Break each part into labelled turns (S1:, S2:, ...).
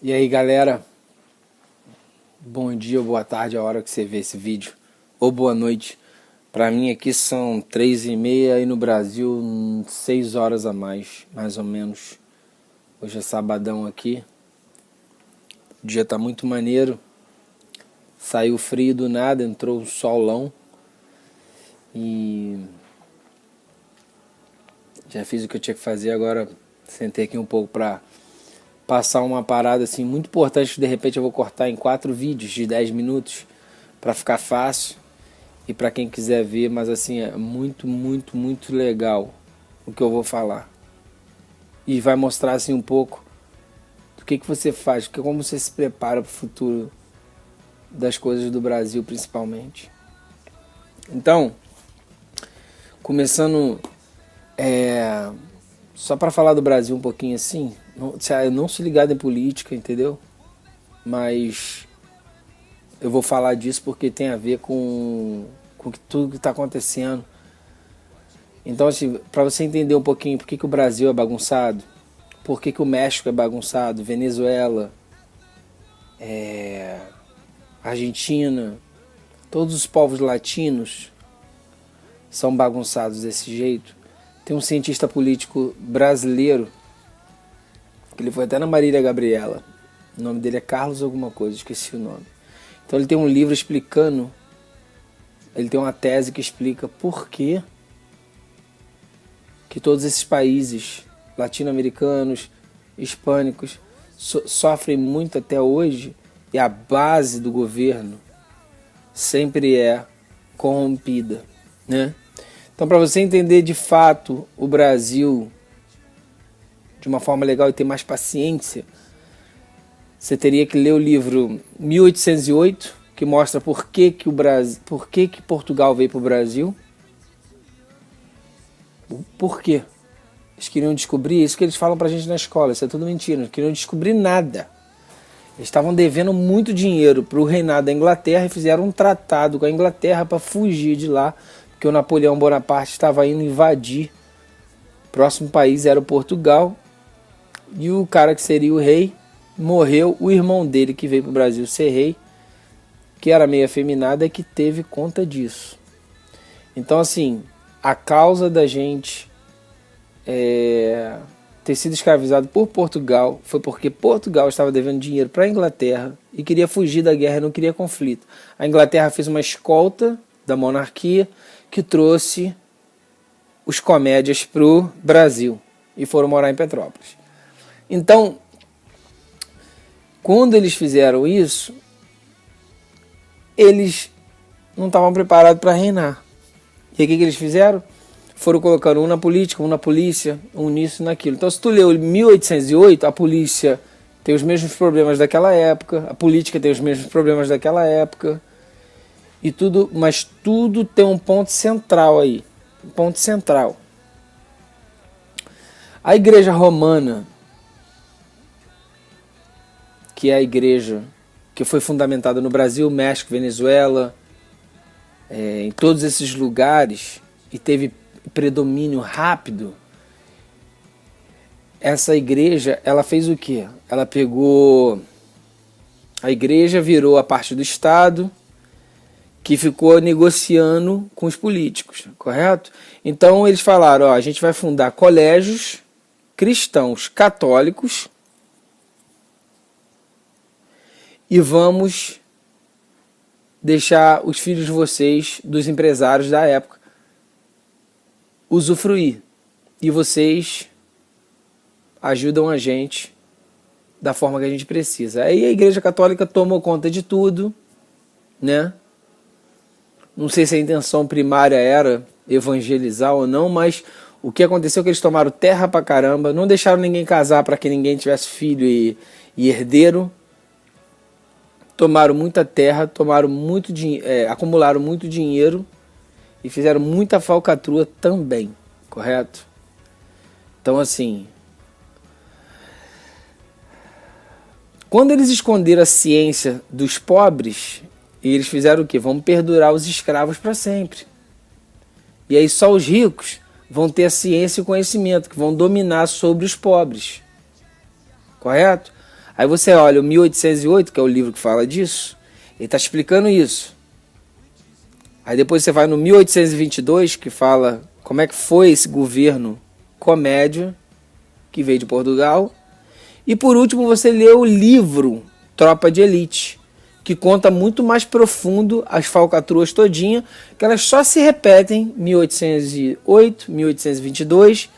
S1: E aí, galera, bom dia ou boa tarde a hora que você vê esse vídeo, ou boa noite. Pra mim aqui são 3h30 e no Brasil 6 horas a mais ou menos. Hoje é sabadão aqui, o dia tá muito maneiro, saiu frio do nada, entrou um solão e já fiz o que eu tinha que fazer. Agora sentei aqui um pouco pra passar uma parada assim muito importante que de repente eu vou cortar em 4 vídeos de 10 minutos para ficar fácil e para quem quiser ver, mas assim é muito legal o que eu vou falar. E vai mostrar assim um pouco do que você faz, como você se prepara para o futuro das coisas do Brasil principalmente. Então, começando só para falar do Brasil um pouquinho assim, não se ligado em política, entendeu? Mas eu vou falar disso porque tem a ver com tudo que está acontecendo. Então, assim, para você entender um pouquinho por que o Brasil é bagunçado, por que o México é bagunçado, Venezuela, Argentina, todos os povos latinos são bagunçados desse jeito. Tem um cientista político brasileiro, que ele foi até na Marília Gabriela, o nome dele é Carlos alguma coisa, esqueci o nome. Então ele tem um livro explicando, ele tem uma tese que explica por que todos esses países latino-americanos, hispânicos, sofrem muito até hoje, e a base do governo sempre é corrompida, né? Então, para você entender de fato o Brasil de uma forma legal e ter mais paciência, você teria que ler o livro 1808, que mostra por que Portugal veio para o Brasil. Por quê? Eles queriam descobrir isso que eles falam pra gente na escola, isso é tudo mentira, não queriam descobrir nada. Eles estavam devendo muito dinheiro para o reinado da Inglaterra e fizeram um tratado com a Inglaterra para fugir de lá, porque o Napoleão Bonaparte estava indo invadir. O próximo país era o Portugal e o cara que seria o rei morreu. O irmão dele que veio para o Brasil ser rei, que era meio afeminado, é que teve conta disso. Então, assim, a causa da gente ter sido escravizado por Portugal foi porque Portugal estava devendo dinheiro para a Inglaterra e queria fugir da guerra e não queria conflito. A Inglaterra fez uma escolta da monarquia que trouxe os comédias para o Brasil e foram morar em Petrópolis. Então, quando eles fizeram isso, eles não estavam preparados para reinar. E o que eles fizeram? Foram colocando um na política, um na polícia, um nisso e naquilo. Então, se tu leu 1808, a polícia tem os mesmos problemas daquela época, a política tem os mesmos problemas daquela época, e tudo, mas tudo tem um ponto central aí. Um ponto central. A Igreja Romana, que é a igreja que foi fundamentada no Brasil, México, Venezuela, em todos esses lugares, e teve predomínio rápido, essa igreja, ela fez o quê? Ela pegou, a igreja virou a parte do Estado que ficou negociando com os políticos, correto? Então eles falaram, ó, a gente vai fundar colégios cristãos católicos e vamos deixar os filhos de vocês, dos empresários da época, usufruir. E vocês ajudam a gente da forma que a gente precisa. Aí a Igreja Católica tomou conta de tudo, né? Não sei se a intenção primária era evangelizar ou não, mas o que aconteceu é que eles tomaram terra pra caramba, não deixaram ninguém casar para que ninguém tivesse filho e herdeiro. Tomaram muita terra, acumularam muito dinheiro e fizeram muita falcatrua também, correto? Então, assim, quando eles esconderam a ciência dos pobres, eles fizeram o quê? Vamos perdurar os escravos para sempre. E aí só os ricos vão ter a ciência e o conhecimento, que vão dominar sobre os pobres, correto? Aí você olha o 1808, que é o livro que fala disso, ele está explicando isso. Aí depois você vai no 1822, que fala como é que foi esse governo comédia, que veio de Portugal. E por último você lê o livro Tropa de Elite, que conta muito mais profundo as falcatruas todinha, que elas só se repetem 1808, 1822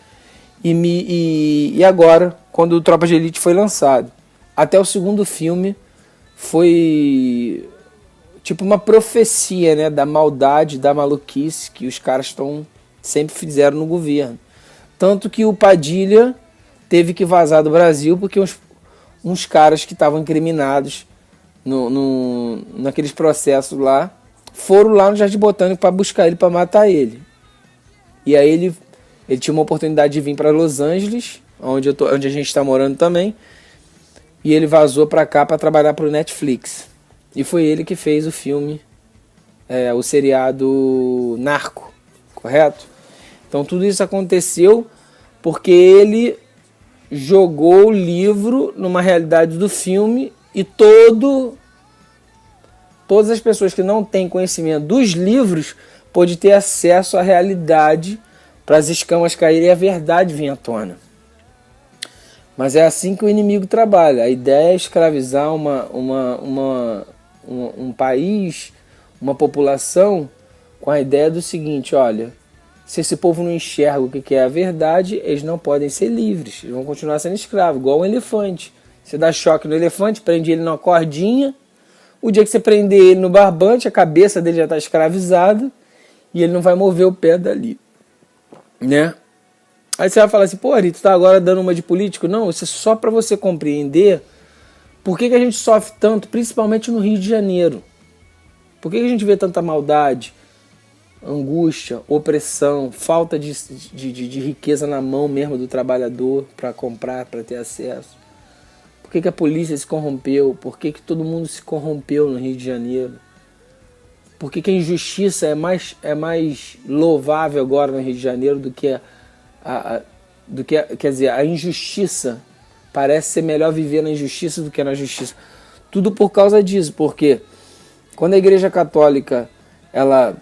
S1: e agora, quando o Tropa de Elite foi lançado. Até o segundo filme foi tipo uma profecia, né, da maldade, da maluquice que os caras sempre fizeram no governo. Tanto que o Padilha teve que vazar do Brasil porque uns caras que estavam incriminados naqueles processos lá foram lá no Jardim Botânico para buscar ele, para matar ele. E aí ele tinha uma oportunidade de vir para Los Angeles, onde a gente está morando também, e ele vazou para cá para trabalhar para o Netflix. E foi ele que fez o filme, o seriado Narco, correto? Então tudo isso aconteceu porque ele jogou o livro numa realidade do filme e todas as pessoas que não têm conhecimento dos livros pôde ter acesso à realidade para as escamas caírem e a verdade vir à tona. Mas é assim que o inimigo trabalha. A ideia é escravizar um país, uma população, com a ideia do seguinte: olha, se esse povo não enxerga o que é a verdade, eles não podem ser livres, eles vão continuar sendo escravos, igual um elefante. Você dá choque no elefante, prende ele numa cordinha, o dia que você prender ele no barbante, a cabeça dele já está escravizada e ele não vai mover o pé dali, né? Aí você vai falar assim: pô, Ari, tu tá agora dando uma de político? Não, isso é só para você compreender por que a gente sofre tanto, principalmente no Rio de Janeiro. Por que a gente vê tanta maldade, angústia, opressão, falta de riqueza na mão mesmo do trabalhador para comprar, para ter acesso? Por que a polícia se corrompeu? Por que todo mundo se corrompeu no Rio de Janeiro? Por que a injustiça é mais louvável agora no Rio de Janeiro do que quer dizer, a injustiça? Parece ser melhor viver na injustiça do que na justiça. Tudo por causa disso, porque quando a Igreja Católica ela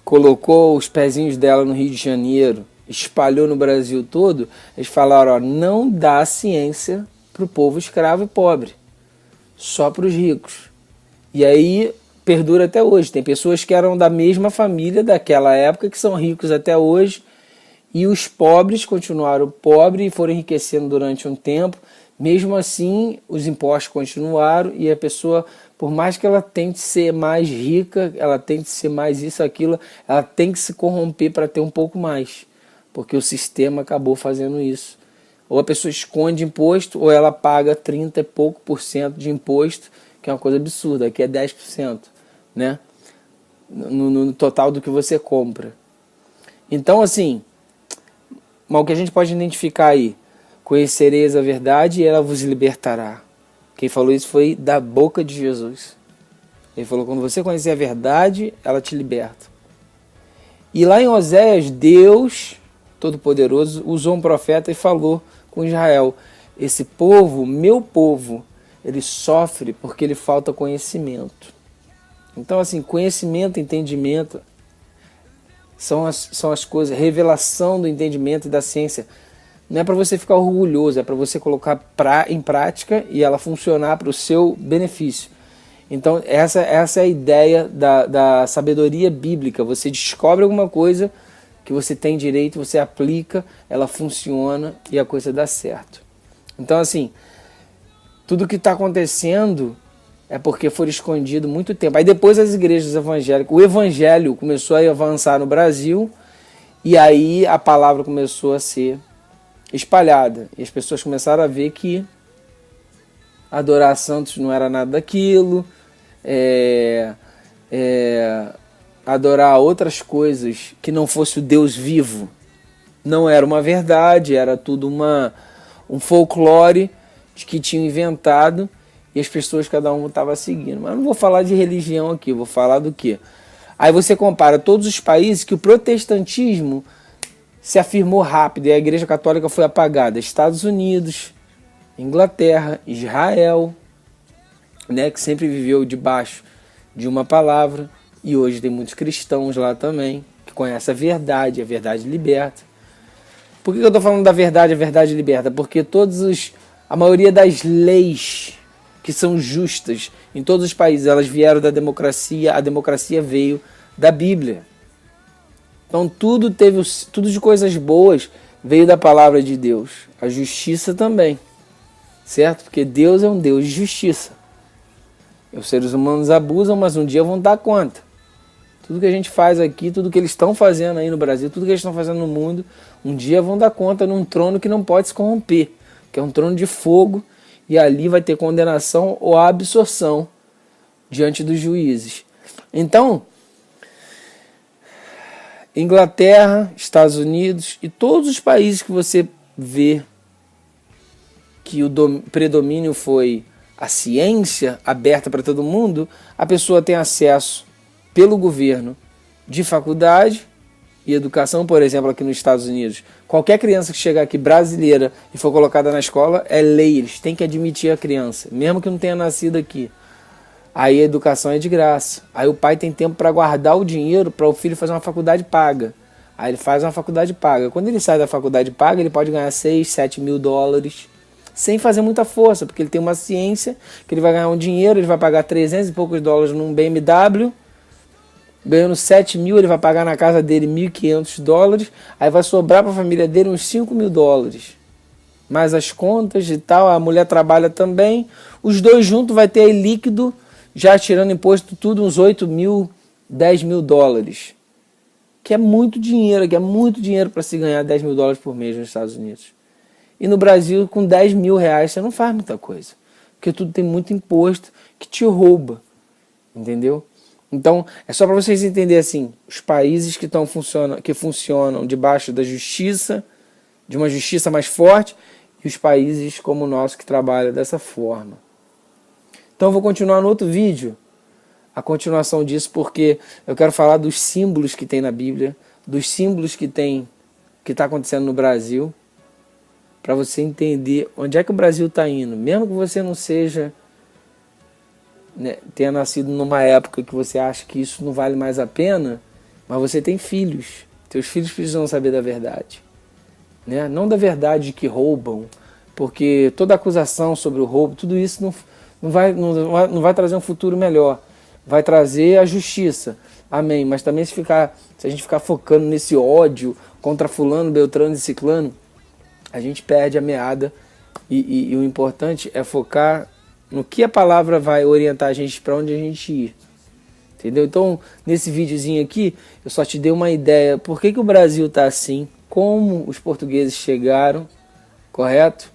S1: colocou os pezinhos dela no Rio de Janeiro, espalhou no Brasil todo, eles falaram: ó, não dá ciência para o povo escravo e pobre, só para os ricos. E aí perdura até hoje. Tem pessoas que eram da mesma família daquela época que são ricos até hoje, e os pobres continuaram pobres e foram enriquecendo durante um tempo. Mesmo assim, os impostos continuaram e a pessoa, por mais que ela tente ser mais rica, ela tente ser mais isso, aquilo, ela tem que se corromper para ter um pouco mais, porque o sistema acabou fazendo isso. Ou a pessoa esconde imposto, ou ela paga 30 e pouco por cento de imposto, que é uma coisa absurda, aqui é 10%, né? No total do que você compra. Então, assim, mas o que a gente pode identificar aí: conhecereis a verdade e ela vos libertará. Quem falou isso foi da boca de Jesus. Ele falou: quando você conhecer a verdade, ela te liberta. E lá em Oséias, Deus Todo-Poderoso usou um profeta e falou com Israel: esse povo, meu povo, ele sofre porque lhe falta conhecimento. Então, assim, conhecimento, entendimento são as coisas, revelação do entendimento e da ciência. Não é para você ficar orgulhoso, é para você colocar em prática e ela funcionar para o seu benefício. Então essa é a ideia da sabedoria bíblica. Você descobre alguma coisa que você tem direito, você aplica, ela funciona e a coisa dá certo. Então, assim, tudo que está acontecendo é porque foi escondido muito tempo. Aí depois as igrejas evangélicas, o evangelho começou a avançar no Brasil e aí a palavra começou a ser espalhada. E as pessoas começaram a ver que adorar santos não era nada daquilo, adorar outras coisas que não fosse o Deus vivo não era uma verdade, era tudo um folclore que tinham inventado e as pessoas, cada um estava seguindo. Mas não vou falar de religião aqui, vou falar do quê? Aí você compara todos os países que o protestantismo se afirmou rápido e a Igreja Católica foi apagada. Estados Unidos, Inglaterra, Israel, né, que sempre viveu debaixo de uma palavra, e hoje tem muitos cristãos lá também, que conhecem a verdade liberta. Por que eu estou falando da verdade, a verdade liberta? Porque a maioria das leis que são justas em todos os países, elas vieram da democracia, a democracia veio da Bíblia. Então tudo de coisas boas veio da palavra de Deus. A justiça também, certo? Porque Deus é um Deus de justiça. Os seres humanos abusam, mas um dia vão dar conta. Tudo que a gente faz aqui, tudo que eles estão fazendo aí no Brasil, tudo que eles estão fazendo no mundo, um dia vão dar conta num trono que não pode se corromper, que é um trono de fogo, e ali vai ter condenação ou absorção diante dos juízes. Então, Inglaterra, Estados Unidos e todos os países que você vê que o predomínio foi a ciência aberta para todo mundo, a pessoa tem acesso pelo governo de faculdade e educação. Por exemplo, aqui nos Estados Unidos, qualquer criança que chegar aqui brasileira e for colocada na escola, é lei, eles têm que admitir a criança, mesmo que não tenha nascido aqui. Aí a educação é de graça. Aí o pai tem tempo para guardar o dinheiro para o filho fazer uma faculdade paga. Aí ele faz uma faculdade paga. Quando ele sai da faculdade paga, ele pode ganhar 6, 7 mil dólares, sem fazer muita força, porque ele tem uma ciência que ele vai ganhar um dinheiro, ele vai pagar 300 e poucos dólares num BMW, ganhando 7 mil, ele vai pagar na casa dele 1.500 dólares, aí vai sobrar para a família dele uns 5 mil dólares. Mais as contas e tal, a mulher trabalha também, os dois juntos vai ter aí líquido, já tirando imposto tudo, uns 8 mil, 10 mil dólares. Que é muito dinheiro para se ganhar 10 mil dólares por mês nos Estados Unidos. E no Brasil, com 10 mil reais, você não faz muita coisa. Porque tudo tem muito imposto que te rouba. Entendeu? Então, é só para vocês entenderem assim, os países que funcionam debaixo da justiça, de uma justiça mais forte, e os países como o nosso que trabalham dessa forma. Então eu vou continuar no outro vídeo, a continuação disso, porque eu quero falar dos símbolos que tem na Bíblia, dos símbolos que está acontecendo no Brasil, para você entender onde é que o Brasil está indo. Mesmo que você não seja, né, tenha nascido numa época que você acha que isso não vale mais a pena, mas você tem filhos. Teus filhos precisam saber da verdade. Né? Não da verdade que roubam, porque toda acusação sobre o roubo, tudo isso não vai trazer um futuro melhor. Vai trazer a justiça. Amém. Mas também se a gente ficar focando nesse ódio contra fulano, beltrano e ciclano, a gente perde a meada e o importante é focar no que a palavra vai orientar a gente para onde a gente ir. Entendeu? Então, nesse videozinho aqui, eu só te dei uma ideia por que o Brasil está assim, como os portugueses chegaram, correto?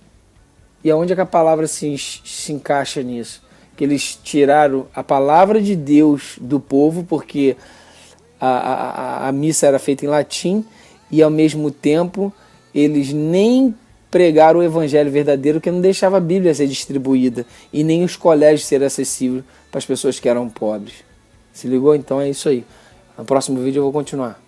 S1: E aonde é que a palavra se encaixa nisso? Que eles tiraram a palavra de Deus do povo, porque a missa era feita em latim, e ao mesmo tempo eles nem pregaram o evangelho verdadeiro, que não deixava a Bíblia ser distribuída, e nem os colégios serem acessíveis para as pessoas que eram pobres. Se ligou? Então é isso aí. No próximo vídeo eu vou continuar.